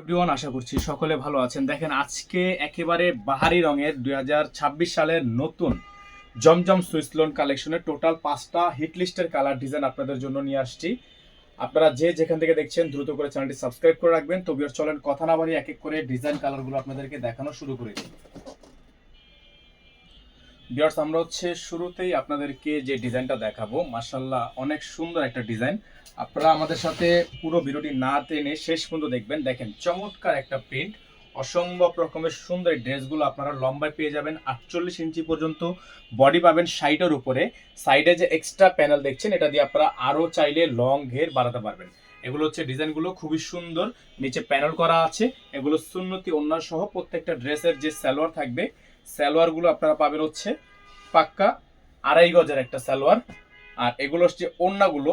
Everyone, আশা করছি সকলে ভালো আছেন। দেখেন, আজকে একেবারে বাহারি রঙের 2026 সালের নতুন জমজম সুইস লোন কালেকশনের টোটাল 5টা হিট লিস্টের কালার ডিজাইন আপনাদের জন্য নিয়ে আসছি। আপনারা যে যেখান থেকে দেখছেন দ্রুত করে চ্যানেলটি সাবস্ক্রাইব করে রাখবেন। তো ভিউয়ার্স, চলেন কথা না বাড়িয়ে এক এক করে ডিজাইন কালারগুলো আপনাদেরকে দেখানো শুরু করে দিই। ভিউয়ার্স, আমরা শুরুতেই আপনাদেরকে যে ডিজাইনটা দেখাবো, মাশাআল্লাহ অনেক সুন্দর একটা ডিজাইন। আপনারা আমাদের সাথে পুরো ভিডিওটি না টেনে শেষ পর্যন্ত দেখবেন। দেখেন, চমৎকার একটা প্রিন্ট, অসম্ভব রকমের সুন্দর ড্রেসগুলো আপনারা লম্বায় পেয়ে যাবেন 48 ইঞ্চি পর্যন্ত, বডি পাবেন 60-এর উপরে। সাইডে যে এক্সট্রা প্যানেল দেখছেন, এটা দিয়ে আপনারা আরও চাইলে লং ঘের বাড়াতে পারবেন। এগুলো ডিজাইনগুলো খুবই সুন্দর, নিচে প্যানেল করা আছে। এগুলো সুন্নতি ওড়না সহ প্রত্যেকটা ড্রেসের যে সালোয়ার থাকবে, সালোয়ারগুলো আপনারা পাবেন পাক্কা 2.5 গজের একটা সালোয়ার। আর এগুলো ওড়নাগুলো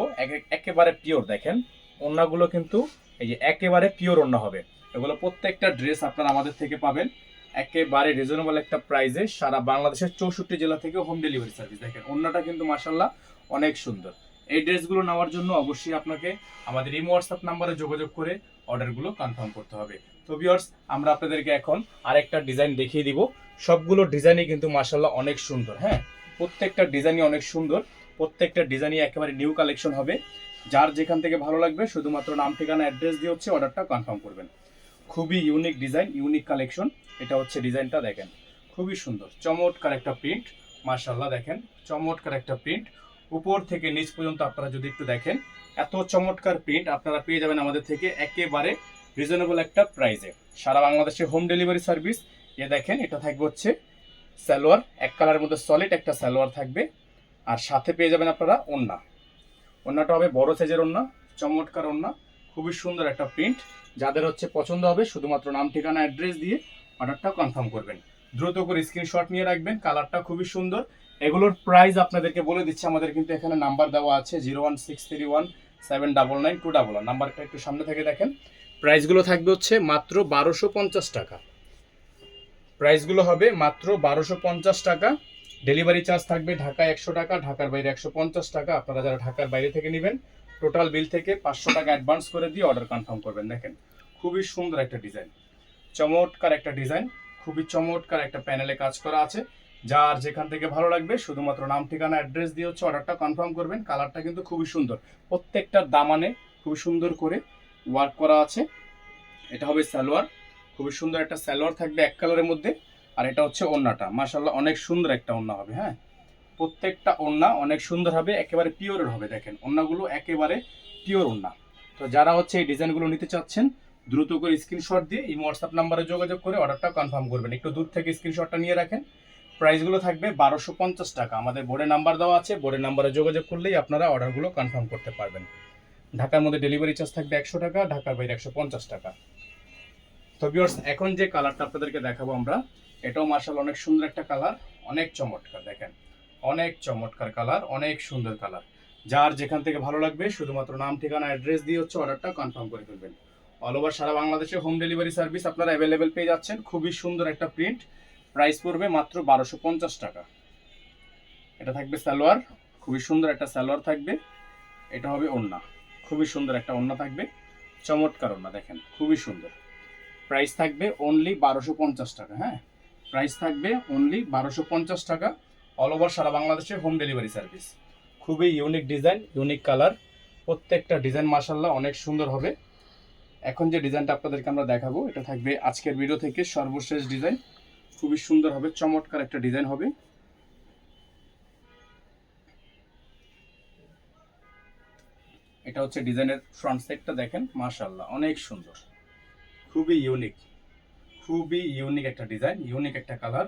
একেবারে পিওর। দেখেন, ওড়নাগুলো কিন্তু এই যে একেবারে পিওর ওড়না হবে। এগুলো প্রত্যেকটা ড্রেস আপনারা আমাদের থেকে পাবেন একেবারে রিজনেবল একটা প্রাইসে, সারা বাংলাদেশের 64 জেলা থেকে হোম ডেলিভারি সার্ভিস। দেখেন, ওড়নাটা কিন্তু মাশাআল্লাহ অনেক সুন্দর। এই ড্রেসগুলো নেওয়ার জন্য অবশ্যই আপনাকে আমাদের এই হোয়াটসঅ্যাপ নাম্বারে যোগাযোগ করে অর্ডারগুলো কনফার্ম করতে হবে। তো ভিউয়ার্স, আমরা আপনাদেরকে এখন আরেকটা ডিজাইন দেখিয়ে দিব। সবগুলো ডিজাইনই কিন্তু মাশাআল্লাহ অনেক সুন্দর। হ্যাঁ, প্রত্যেকটা ডিজাইনই অনেক সুন্দর, প্রত্যেকটা ডিজাইনই একেবারে নিউ কালেকশন হবে। যার যেখান থেকে ভালো লাগবে শুধুমাত্র নাম, ঠিকানা, অ্যাড্রেস দিয়ে অর্ডারটা কনফার্ম করবেন। খুবই ইউনিক ডিজাইন, ইউনিক কালেকশন। এটা ডিজাইনটা দেখেন, খুবই সুন্দর, চমৎকার একটা প্রিন্ট। মাশাআল্লাহ দেখেন, চমৎকার একটা প্রিন্ট। উপর থেকে নিচ পর্যন্ত আপনারা যদি একটু দেখেন, এত চমৎকার প্রিন্ট আপনারা পেয়ে যাবেন আমাদের থেকে একেবারে রিজনেবল একটা প্রাইসে, সারা বাংলাদেশে হোম ডেলিভারি সার্ভিস। দেখেন, এটা থাকবে সালোয়ার, এক কালারের মধ্যে সলিড একটা সালোয়ার থাকবে। আর সাথে পেয়ে যাবেন আপনারা ওড়না। ওড়নাটা হবে বড় সাইজের ওড়না, চমৎকার ওড়না, খুবই সুন্দর একটা প্রিন্ট। যাদের পছন্দ হবে শুধুমাত্র নাম, ঠিকানা, অ্যাড্রেস দিয়ে অর্ডারটা কনফার্ম করবেন। দ্রুত করে স্ক্রিনশট নিয়ে রাখবেন। কালারটা খুবই সুন্দর। এগুলোর প্রাইস আপনাদেরকে বলে দিচ্ছি। আমাদের কিন্তু এখানে নাম্বার দেওয়া আছে 01631799211। নাম্বারটা একটু সামনে থেকে দেখেন। প্রাইসগুলো থাকবে মাত্র 1250 টাকা। প্রাইসগুলো হবে মাত্র 1250 টাকা। ডেলিভারি চার্জ থাকবে ঢাকায় 100 টাকা, ঢাকার বাইরে 150 টাকা। আপনারা যারা ঢাকার বাইরে থেকে নেবেন, টোটাল বিল থেকে 500 টাকা অ্যাডভান্স করে দিয়ে অর্ডার কনফার্ম করবেন। দেখেন, খুবই সুন্দর একটা ডিজাইন, চমৎকার একটা ডিজাইন, খুবই চমৎকার একটা প্যানেলে কাজ করা আছে। যার যেখান থেকে ভালো লাগবে শুধুমাত্র নাম, ঠিকানা, অ্যাড্রেস দিয়ে অর্ডারটা কনফার্ম করবেন। কালারটা কিন্তু খুবই সুন্দর, প্রত্যেকটা দামানে খুবই সুন্দর করে ওয়ার্ক করা আছে। এটা হবে সালোয়ার, খুবই সুন্দর একটা সালোয়ার থাকবে এক কালারের মধ্যে। আর এটা ওড়নাটা, মাশাআল্লাহ অনেক সুন্দর একটা ওড়না হবে। হ্যাঁ, প্রত্যেকটা ওড়না অনেক সুন্দর হবে, একেবারে পিওরের হবে। দেখেন, ওড়নাগুলো একেবারে পিওর ওড়না। তো যারা এই ডিজাইনগুলো নিতে চাচ্ছেন, দ্রুত করে স্ক্রিনশট দিয়ে এই হোয়াটসঅ্যাপ নাম্বারে যোগাযোগ করে অর্ডারটা কনফার্ম করবেন। একটু দূর থেকে স্ক্রিনশটটা নিয়ে রাখেন। প্রাইসগুলো থাকবে 1250 টাকা। আমাদের বোর্ডে নাম্বার দেওয়া আছে, বোর্ডের নাম্বারে যোগাযোগ করলেই আপনারা অর্ডারগুলো কনফার্ম করতে পারবেন। ঢাকার মধ্যে ডেলিভারি চার্জ থাকবে 100 টাকা, ঢাকার বাইরে 150 টাকা। তো ভিউয়ার্স, এখন যে কালারটা আপনাদেরকে দেখাবো আমরা, এটাও মাশাআল্লাহ অনেক সুন্দর একটা কালার, অনেক চমৎকার। দেখেন, অনেক চমৎকার কালার, অনেক সুন্দর কালার। যার যেখান থেকে ভালো লাগবে শুধুমাত্র নাম, ঠিকানা, অ্যাড্রেস দিয়ে অর্ডারটা কনফার্ম করে ফেলবেন। অল ওভার সারা বাংলাদেশে হোম ডেলিভারি সার্ভিস আপনারা অ্যাভেলেবেল পেয়ে যাচ্ছেন। খুবই সুন্দর একটা প্রিন্ট। প্রাইস পড়বে মাত্র 1250 টাকা। এটা থাকবে সালোয়ার, খুবই সুন্দর একটা সালোয়ার থাকবে। এটা হবে ওড়না, খুবই সুন্দর একটা ওড়না থাকবে, চমৎকার ওড়না। দেখেন, খুবই সুন্দর। প্রাইস থাকবে অনলি 1250 টাকা। হ্যাঁ, প্রাইস থাকবে অনলি 1250 টাকা। অল ওভার সারা বাংলাদেশে হোম ডেলিভারি সার্ভিস। খুবই ইউনিক ডিজাইন, ইউনিক কালার, প্রত্যেকটা ডিজাইন মাশাআল্লাহ অনেক সুন্দর হবে। এখন যে ডিজাইনটা আপনাদেরকে আমরা দেখাবো, এটা থাকবে আজকের ভিডিও থেকে সর্বশেষ ডিজাইন। খুবই সুন্দর হবে, চমৎকার একটা ডিজাইন হবে। এটা ডিজাইনের ফ্রন্ট সাইডটা দেখেন, মাশাআল্লাহ অনেক সুন্দর, খুবই ইউনিক, খুবই ইউনিক একটা ডিজাইন, ইউনিক একটা কালার,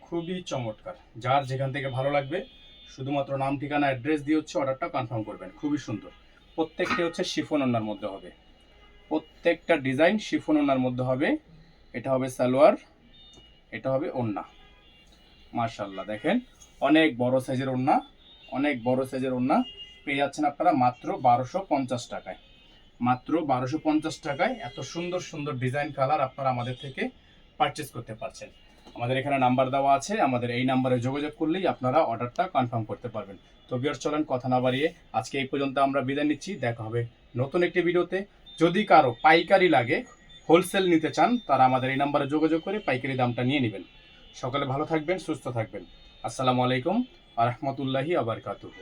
খুবই চমৎকার। যার যেখান থেকে ভালো লাগবে শুধুমাত্র নাম, ঠিকানা, অ্যাড্রেস দিয়ে অর্ডারটা কনফার্ম করবেন। খুবই সুন্দর। প্রত্যেকটা শিফন ওড়নার মধ্যে হবে, প্রত্যেকটা ডিজাইন শিফন ওড়নার মধ্যে হবে। এটা হবে সালোয়ার, এটা হবে ওড়না। মাশাআল্লাহ দেখেন, অনেক বড় সাইজের ওড়না, অনেক বড় সাইজের ওড়না পেয়ে যাচ্ছেন আপনারা মাত্র 1250 টাকায়। মাত্র 1250 টাকায় এত সুন্দর সুন্দর ডিজাইন, কালার আপনারা আমাদের থেকে পারচেস করতে পারছেন। আমাদের এখানে নাম্বার দেওয়া আছে, আমাদের এই নাম্বারে যোগাযোগ করলেই আপনারা অর্ডারটা কনফার্ম করতে পারবেন। তো ভিউয়ার্স, চলেন কথা না বাড়িয়ে আজকে এই পর্যন্ত আমরা বিদায় নিচ্ছি। দেখা হবে নতুন একটি ভিডিওতে। যদি কারো পাইকারি লাগে, হোলসেল নিতে চান তারা আমাদের এই নাম্বারে যোগাযোগ করে পাইকারি দামটা নিয়ে নেবেন। সকালে ভালো থাকবেন, সুস্থ থাকবেন। আসসালামু আলাইকুম ওয়া রাহমাতুল্লাহি ওয়া বারাকাতুহু।